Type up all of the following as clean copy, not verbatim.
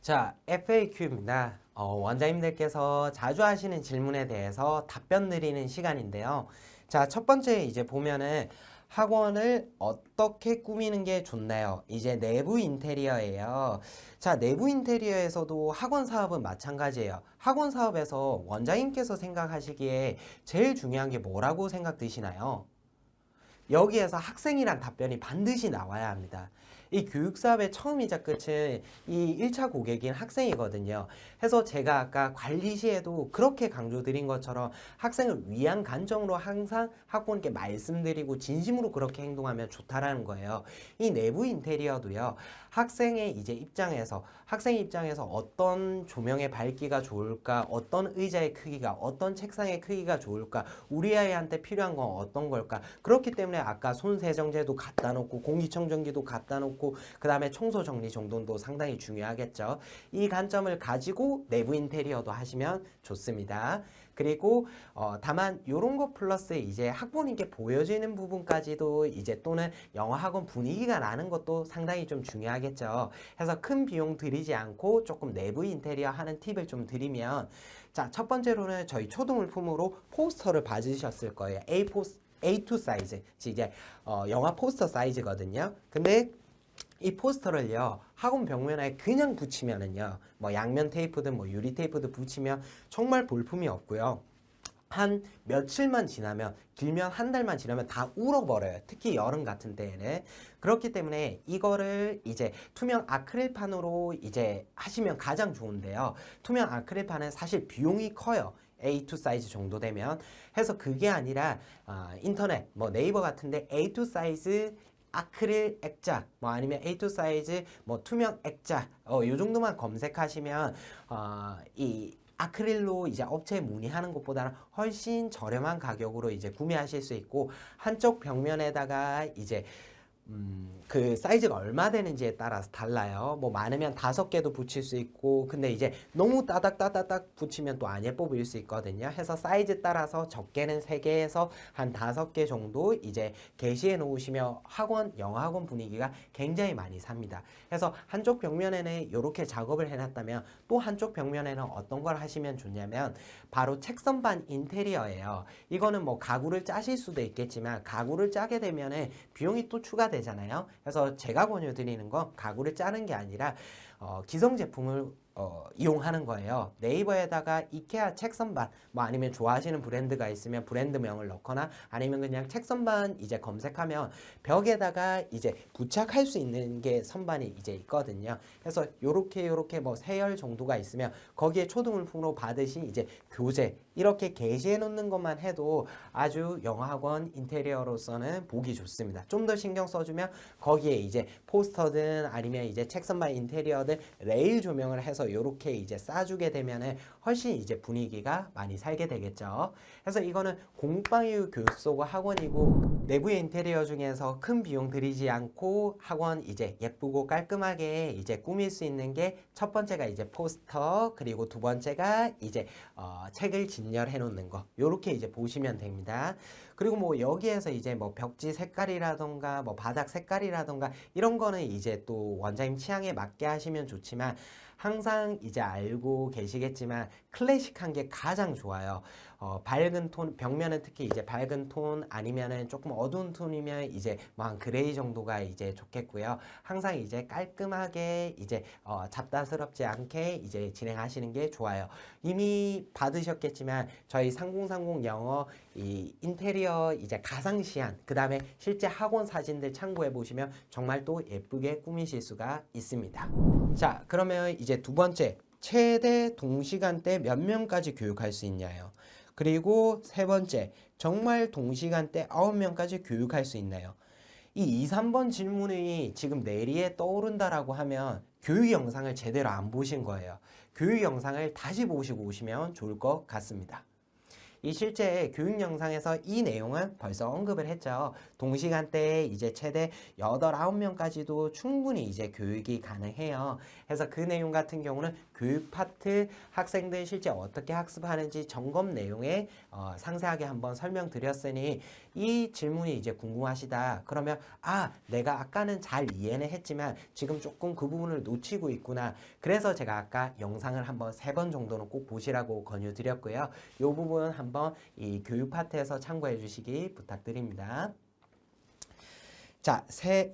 자, FAQ입니다. 원장님들께서 자주 하시는 질문에 대해서 답변 드리는 시간인데요. 자, 첫 번째 이제 보면은 학원을 어떻게 꾸미는 게 좋나요? 이제 내부 인테리어예요. 자, 내부 인테리어에서도 학원 사업은 마찬가지예요. 학원 사업에서 원장님께서 생각하시기에 제일 중요한 게 뭐라고 생각되시나요? 여기에서 학생이란 답변이 반드시 나와야 합니다. 이 교육사업의 처음이자 끝은 이 1차 고객인 학생이거든요. 해서 제가 아까 관리 시에도 그렇게 강조드린 것처럼 학생을 위한 관점으로 항상 학부모님께 말씀드리고 진심으로 그렇게 행동하면 좋다라는 거예요. 이 내부 인테리어도요. 학생의 입장에서 어떤 조명의 밝기가 좋을까, 어떤 의자의 크기가, 어떤 책상의 크기가 좋을까, 우리 아이한테 필요한 건 어떤 걸까. 그렇기 때문에 아까 손세정제도 갖다 놓고 공기청정기도 갖다 놓고 그 다음에 청소 정리 정돈도 상당히 중요하겠죠. 이 관점을 가지고 내부 인테리어도 하시면 좋습니다. 그리고 다만 요런 거 플러스 이제 학부모님께 보여지는 부분까지도 이제 또는 영어 학원 분위기가 나는 것도 상당히 좀 중요하겠죠. 해서 큰 비용 들이지 않고 조금 내부 인테리어 하는 팁을 좀 드리면, 자, 첫 번째로는 저희 초등물품으로 포스터를 받으셨을 거예요. A2 사이즈, 이제 영화 포스터 사이즈거든요. 근데 이 포스터를요, 학원 벽면에 그냥 붙이면은요, 뭐 양면 테이프든 뭐 유리 테이프든 붙이면 정말 볼품이 없고요. 한 며칠만 지나면, 길면 한 달만 지나면 다 울어버려요. 특히 여름 같은 때에는. 그렇기 때문에 이거를 이제 투명 아크릴판으로 이제 하시면 가장 좋은데요. 투명 아크릴판은 사실 비용이 커요. A2 사이즈 정도 되면. 해서 그게 아니라 인터넷, 뭐 네이버 같은데 A2 사이즈 아크릴 액자, 뭐 아니면 A2 사이즈 뭐 투명 액자, 요 정도만 검색하시면 이 아크릴로 이제 업체에 문의하는 것보다는 훨씬 저렴한 가격으로 이제 구매하실 수 있고, 한쪽 벽면에다가 이제 그 사이즈가 얼마 되는지에 따라서 달라요. 뭐 많으면 5개도 붙일 수 있고, 근데 이제 너무 따닥따닥 붙이면 또 안 예뻐 보일 수 있거든요. 해서 사이즈 따라서 적게는 3개에서 한 5개 정도 이제 게시해 놓으시면 영어 학원 분위기가 굉장히 많이 삽니다. 해서 한쪽 벽면에는 이렇게 작업을 해놨다면 또 한쪽 벽면에는 어떤 걸 하시면 좋냐면 바로 책선반 인테리어예요. 이거는 뭐 가구를 짜실 수도 있겠지만 가구를 짜게 되면은 비용이 또 추가되잖아요. 그래서 제가 권유드리는 건 가구를 짜는 게 아니라 기성 제품을 이용하는 거예요. 네이버에다가 이케아 책선반, 뭐 아니면 좋아하시는 브랜드가 있으면 브랜드명을 넣거나 아니면 그냥 책선반 이제 검색하면 벽에다가 이제 부착할 수 있는 게 선반이 이제 있거든요. 그래서 요렇게 뭐 세열 정도가 있으면 거기에 초등물품으로 받으신 이제 교재 이렇게 게시해 놓는 것만 해도 아주 영어학원 인테리어로서는 보기 좋습니다. 좀 더 신경 써주면 거기에 이제 포스터든 아니면 이제 책선반 인테리어든 레일 조명을 해서 이렇게 이제 싸주게 되면은 훨씬 이제 분위기가 많이 살게 되겠죠. 그래서 이거는 공방이고 교습소고 학원이고 내부의 인테리어 중에서 큰 비용 들이지 않고 학원 이제 예쁘고 깔끔하게 이제 꾸밀 수 있는 게 첫 번째가 이제 포스터, 그리고 두 번째가 이제 책을 진열해 놓는 거, 요렇게 이제 보시면 됩니다. 그리고 뭐 여기에서 이제 뭐 벽지 색깔이라던가 뭐 바닥 색깔이라던가 이런 거는 이제 또 원장님 취향에 맞게 하시면 좋지만, 항상 이제 알고 계시겠지만 클래식한 게 가장 좋아요. 밝은 톤, 벽면은 특히 이제 밝은 톤 아니면은 조금 어두운 톤이면 이제 뭐 한 그레이 정도가 이제 좋겠고요. 항상 이제 깔끔하게 이제 잡다스럽지 않게 이제 진행하시는 게 좋아요. 이미 받으셨겠지만 저희 3030 영어 이 인테리어 이제 가상 시안, 그 다음에 실제 학원 사진들 참고해 보시면 정말 또 예쁘게 꾸미실 수가 있습니다. 자, 그러면 이제 두 번째, 최대 동시간대 몇 명까지 교육할 수 있냐요. 그리고 세 번째, 정말 동시간대 9명까지 교육할 수 있나요? 이 2, 3번 질문이 지금 뇌리에 떠오른다라고 하면 교육 영상을 제대로 안 보신 거예요. 교육 영상을 다시 보시고 오시면 좋을 것 같습니다. 이 실제 교육 영상에서 이 내용은 벌써 언급을 했죠. 동시간대에 이제 최대 8, 9명까지도 충분히 이제 교육이 가능해요. 그래서 그 내용 같은 경우는 교육 파트 학생들 실제 어떻게 학습하는지 점검 내용에 상세하게 한번 설명드렸으니 이 질문이 이제 궁금하시다. 그러면 내가 아까는 잘 이해는 했지만 지금 조금 그 부분을 놓치고 있구나. 그래서 제가 아까 영상을 한번 3번 정도는 꼭 보시라고 권유드렸고요. 이 부분 한번 이 교육 파트에서 참고해 주시기 부탁드립니다. 자,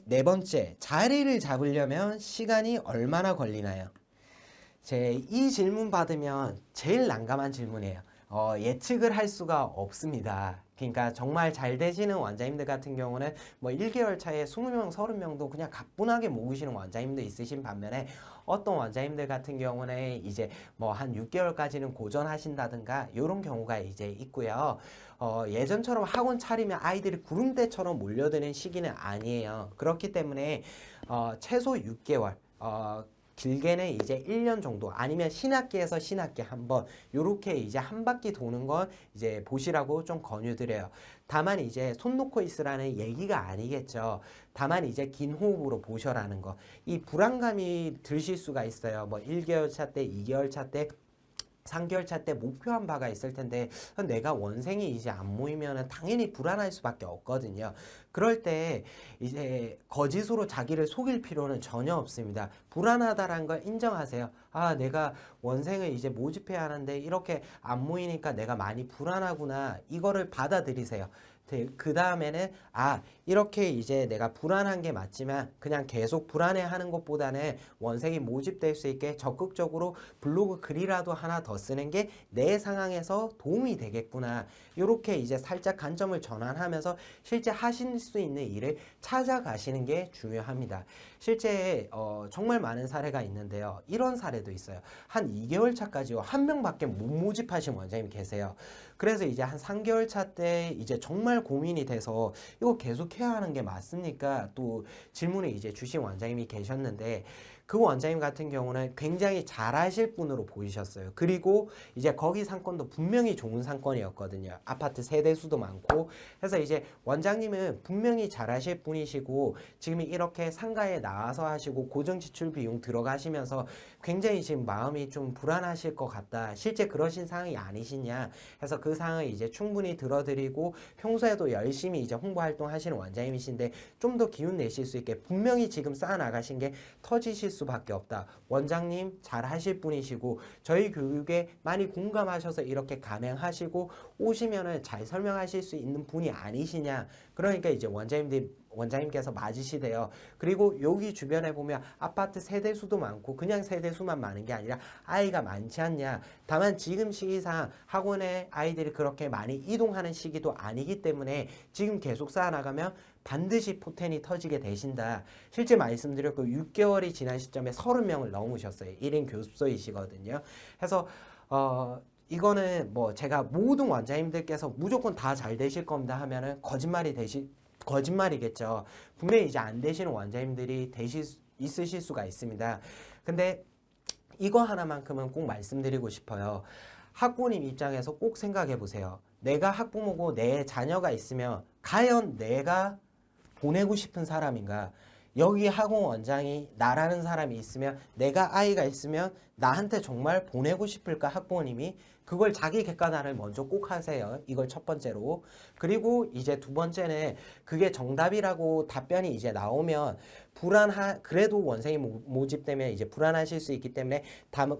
네 번째, 자리를 잡으려면 시간이 얼마나 걸리나요? 이 질문 받으면 제일 난감한 질문이에요. 예측을 할 수가 없습니다. 그러니까 정말 잘 되시는 원장님들 같은 경우는 뭐 1개월 차에 20명, 30명도 그냥 가뿐하게 모으시는 원장님도 있으신 반면에 어떤 원장님들 같은 경우는 이제 뭐 한 6개월까지는 고전하신다든가 이런 경우가 이제 있고요. 예전처럼 학원 차리면 아이들이 구름대처럼 몰려드는 시기는 아니에요. 그렇기 때문에 최소 6개월, 길게는 이제 1년 정도 아니면 신학기에서 신학기 한번 요렇게 이제 한 바퀴 도는 건 이제 보시라고 좀 권유드려요. 다만 이제 손 놓고 있으라는 얘기가 아니겠죠. 다만 이제 긴 호흡으로 보셔라는 거. 이 불안감이 드실 수가 있어요. 뭐 1개월 차 때, 2개월 차 때, 3개월 차 때 목표한 바가 있을 텐데 내가 원생이 이제 안 모이면 당연히 불안할 수밖에 없거든요. 그럴 때 이제 거짓으로 자기를 속일 필요는 전혀 없습니다. 불안하다라는 걸 인정하세요. 내가 원생을 이제 모집해야 하는데 이렇게 안 모이니까 내가 많이 불안하구나. 이거를 받아들이세요. 그 다음에는 이렇게 이제 내가 불안한 게 맞지만 그냥 계속 불안해하는 것보다는 원생이 모집될 수 있게 적극적으로 블로그 글이라도 하나 더 쓰는 게 내 상황에서 도움이 되겠구나. 이렇게 이제 살짝 관점을 전환하면서 실제 하실 수 있는 일을 찾아가시는 게 중요합니다. 실제 정말 많은 사례가 있는데요. 이런 사례도 있어요. 한 2개월 차까지 한 명밖에 못 모집하신 원장님이 계세요. 그래서 이제 한 3개월 차 때 이제 정말 고민이 돼서 이거 계속 해야 하는 게 맞습니까? 또 질문을 이제 주신 원장님이 계셨는데 그 원장님 같은 경우는 굉장히 잘하실 분으로 보이셨어요. 그리고 이제 거기 상권도 분명히 좋은 상권이었거든요. 아파트 세대수도 많고 해서 이제 원장님은 분명히 잘하실 분이시고 지금 이렇게 상가에 나와서 하시고 고정지출 비용 들어가시면서 굉장히 지금 마음이 좀 불안하실 것 같다. 실제 그러신 상황이 아니시냐 해서 그 상황을 이제 충분히 들어드리고 평소에도 열심히 이제 홍보 활동 하시는 원장님이신데 좀 더 기운 내실 수 있게 분명히 지금 쌓아 나가신 게 터지실 수밖에 없다. 원장님 잘 하실 분이시고 저희 교육에 많이 공감하셔서 이렇게 감행하시고 오시면은 잘 설명하실 수 있는 분이 아니시냐. 그러니까 이제 원장님께서 맞으시대요. 그리고 여기 주변에 보면 아파트 세대수도 많고 그냥 세대수만 많은 게 아니라 아이가 많지 않냐. 다만 지금 시기상 학원에 아이들이 그렇게 많이 이동하는 시기도 아니기 때문에 지금 계속 쌓아나가면 반드시 포텐이 터지게 되신다. 실제 말씀드렸고 6개월이 지난 시점에 30명을 넘으셨어요. 1인 교습소이시거든요. 그래서 이거는 뭐 제가 모든 원장님들께서 무조건 다 잘 되실 겁니다 하면은 거짓말이겠죠. 분명히 이제 안 되시는 원장님들이 있으실 수가 있습니다. 근데 이거 하나만큼은 꼭 말씀드리고 싶어요. 학부모님 입장에서 꼭 생각해 보세요. 내가 학부모고 내 자녀가 있으면 과연 내가 보내고 싶은 사람인가? 여기 학원 원장이 나라는 사람이 있으면 내가 아이가 있으면 나한테 정말 보내고 싶을까 학부모님이? 그걸 자기 객관화를 먼저 꼭 하세요. 이걸 첫 번째로. 그리고 이제 두 번째는 그게 정답이라고 답변이 이제 나오면 그래도 원생이 모집되면 이제 불안하실 수 있기 때문에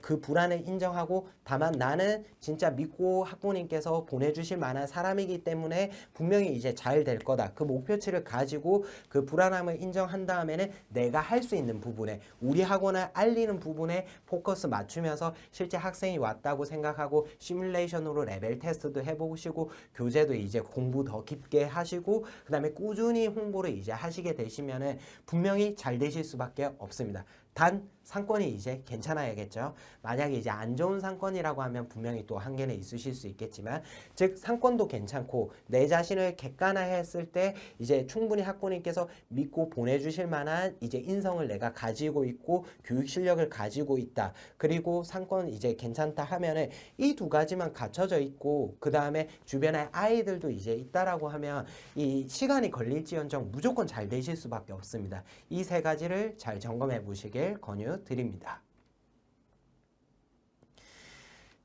그 불안을 인정하고 다만 나는 진짜 믿고 학부모님께서 보내주실 만한 사람이기 때문에 분명히 이제 잘 될 거다. 그 목표치를 가지고 그 불안함을 인정한 다음에는 내가 할 수 있는 부분에 우리 학원을 알리는 부분에 포커스 맞추면서 실제 학생이 왔다고 생각하고 시뮬레이션으로 레벨 테스트도 해보시고 교재도 이제 공부 더 깊게 하시고 그 다음에 꾸준히 홍보를 이제 하시게 되시면은 분명히 잘 되실 수밖에 없습니다. 단 상권이 이제 괜찮아야겠죠. 만약에 이제 안 좋은 상권이라고 하면 분명히 또 한계는 있으실 수 있겠지만 즉 상권도 괜찮고 내 자신을 객관화했을 때 이제 충분히 학부모님께서 믿고 보내주실 만한 이제 인성을 내가 가지고 있고 교육 실력을 가지고 있다. 그리고 상권 이제 괜찮다 하면은 이 두 가지만 갖춰져 있고 그 다음에 주변에 아이들도 이제 있다라고 하면 이 시간이 걸릴지언정 무조건 잘 되실 수밖에 없습니다. 이 세 가지를 잘 점검해 보시길 권유드립니다.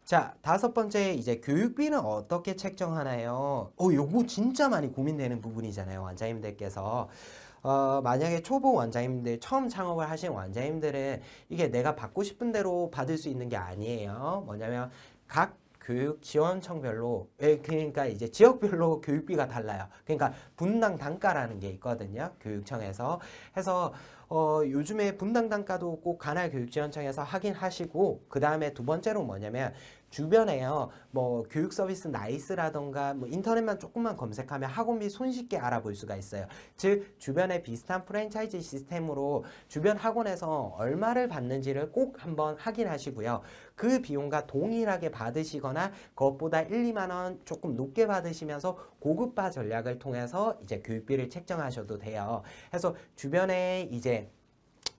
자, 다섯 번째 이제 교육비는 어떻게 책정하나요? 요거 진짜 많이 고민되는 부분이잖아요, 원장님들께서. 만약에 초보 원장님들, 처음 창업을 하신 원장님들은 이게 내가 받고 싶은 대로 받을 수 있는 게 아니에요. 뭐냐면 각 교육 지원청별로, 그러니까 이제 지역별로 교육비가 달라요. 그러니까 분당 단가라는 게 있거든요, 교육청에서. 해서 요즘에 분당 단가도 꼭 관할 교육지원청에서 확인하시고, 그 다음에 두 번째로 뭐냐면 주변에요, 뭐 교육 서비스 나이스라던가 뭐 인터넷만 조금만 검색하면 학원비 손쉽게 알아볼 수가 있어요. 즉 주변에 비슷한 프랜차이즈 시스템으로 주변 학원에서 얼마를 받는지를 꼭 한번 확인하시고요. 그 비용과 동일하게 받으시거나 그것보다 1, 2만 원 조금 높게 받으시면서 고급화 전략을 통해서 이제 교육비를 책정하셔도 돼요. 그래서 주변에 이제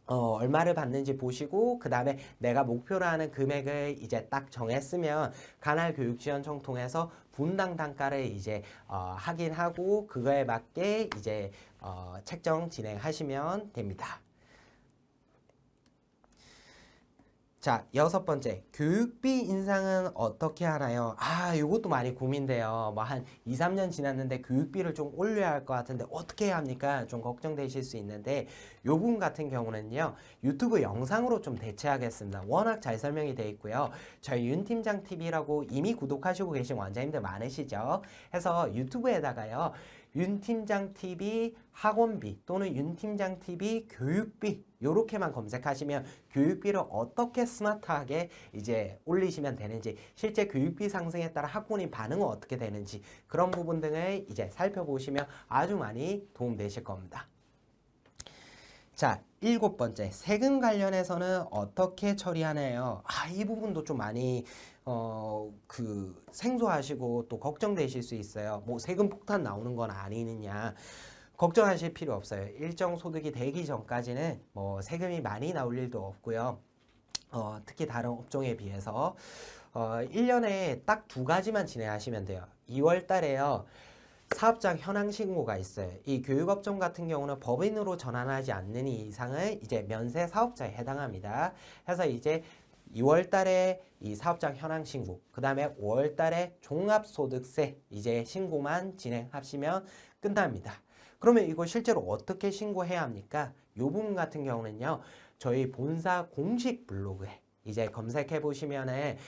얼마를 받는지 보시고 그 다음에 내가 목표로 하는 금액을 이제 딱 정했으면 관할 교육지원청 통해서 분당 단가를 이제 확인하고 그거에 맞게 이제 책정 진행하시면 됩니다. 자, 여섯 번째, 교육비 인상은 어떻게 하나요? 이것도 많이 고민돼요. 뭐 한 2, 3년 지났는데 교육비를 좀 올려야 할 것 같은데 어떻게 해야 합니까? 좀 걱정되실 수 있는데 요 부분 같은 경우는요, 유튜브 영상으로 좀 대체하겠습니다. 워낙 잘 설명이 되어 있고요. 저희 윤팀장 TV라고 이미 구독하시고 계신 원장님들 많으시죠? 해서 유튜브에다가요, 윤팀장 TV 학원비 또는 윤팀장 TV 교육비 요렇게만 검색하시면 교육비를 어떻게 스마트하게 이제 올리시면 되는지, 실제 교육비 상승에 따라 학부모님 반응은 어떻게 되는지 그런 부분 등을 이제 살펴보시면 아주 많이 도움되실 겁니다. 자, 일곱 번째, 세금 관련해서는 어떻게 처리하나요? 이 부분도 좀 많이 생소하시고 또 걱정되실 수 있어요. 뭐 세금 폭탄 나오는 건 아니느냐. 걱정하실 필요 없어요. 일정 소득이 되기 전까지는 뭐 세금이 많이 나올 일도 없고요. 특히 다른 업종에 비해서 1년에 딱 두 가지만 진행하시면 돼요. 2월 달에요. 사업장 현황 신고가 있어요. 이 교육업종 같은 경우는 법인으로 전환하지 않는 이상은 이제 면세 사업자에 해당합니다. 그래서 이제 2월 달에 이 사업장 현황 신고, 그 다음에 5월 달에 종합소득세 이제 신고만 진행하시면 끝납니다. 그러면 이거 실제로 어떻게 신고해야 합니까? 이 부분 같은 경우는요, 저희 본사 공식 블로그에 이제 검색해 보시면은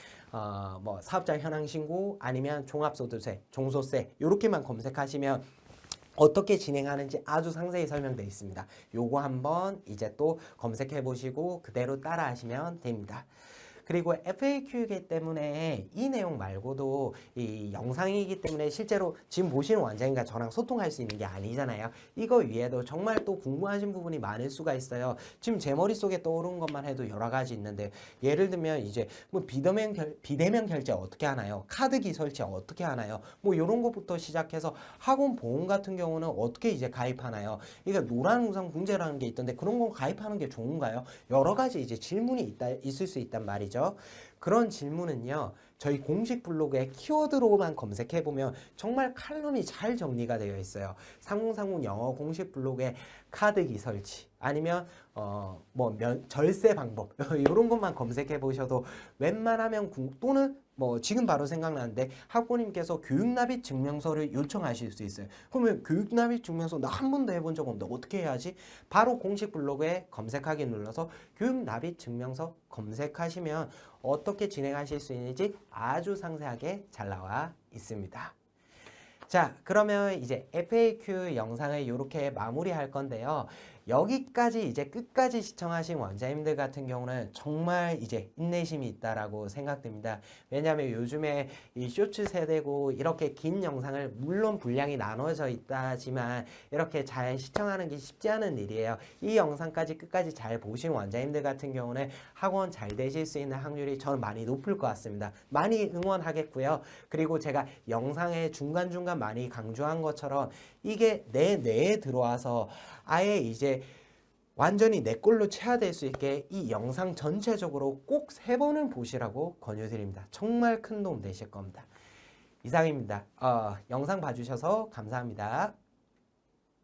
뭐 사업장 현황 신고 아니면 종합소득세, 종소세 이렇게만 검색하시면 어떻게 진행하는지 아주 상세히 설명되어 있습니다. 요거 한번 이제 또 검색해 보시고 그대로 따라 하시면 됩니다. 그리고 FAQ이기 때문에 이 내용 말고도 이 영상이기 때문에 실제로 지금 보시는 원장님과 저랑 소통할 수 있는 게 아니잖아요. 이거 위에도 정말 또 궁금하신 부분이 많을 수가 있어요. 지금 제 머릿속에 떠오른 것만 해도 여러 가지 있는데, 예를 들면 이제 뭐 비대면 결제 어떻게 하나요? 카드기 설치 어떻게 하나요? 뭐 이런 것부터 시작해서 학원 보험 같은 경우는 어떻게 이제 가입하나요? 이게 노란 우상 분재라는 게 있던데 그런 거 가입하는 게 좋은가요? 여러 가지 이제 질문이 있을 수 있단 말이죠. 그런 질문은요, 저희 공식 블로그에 키워드로만 검색해보면 정말 칼럼이 잘 정리가 되어 있어요. 상훈상훈 영어 공식 블로그에 카드기 설치 아니면 절세 방법 이런 것만 검색해 보셔도 웬만하면 또는 뭐 지금 바로 생각나는데 학부모님께서 교육납입 증명서를 요청하실 수 있어요. 그러면 교육납입 증명서 나 한 번도 해본 적 없는데 어떻게 해야지? 바로 공식 블로그에 검색하기 눌러서 교육납입 증명서 검색하시면 어떻게 진행하실 수 있는지 아주 상세하게 잘 나와 있습니다. 자, 그러면 이제 FAQ 영상을 이렇게 마무리할 건데요. 여기까지 이제 끝까지 시청하신 원장님들 같은 경우는 정말 이제 인내심이 있다라고 생각됩니다. 왜냐하면 요즘에 이 쇼츠 세대고 이렇게 긴 영상을 물론 분량이 나눠져 있다지만 이렇게 잘 시청하는 게 쉽지 않은 일이에요. 이 영상까지 끝까지 잘 보신 원장님들 같은 경우는 학원 잘 되실 수 있는 확률이 저는 많이 높을 것 같습니다. 많이 응원하겠고요. 그리고 제가 영상에 중간중간 많이 강조한 것처럼 이게 내 뇌에 들어와서 아예 이제 완전히 내 걸로 체화될 수 있게 이 영상 전체적으로 꼭 3번은 보시라고 권유드립니다. 정말 큰 도움 되실 겁니다. 이상입니다. 영상 봐주셔서 감사합니다.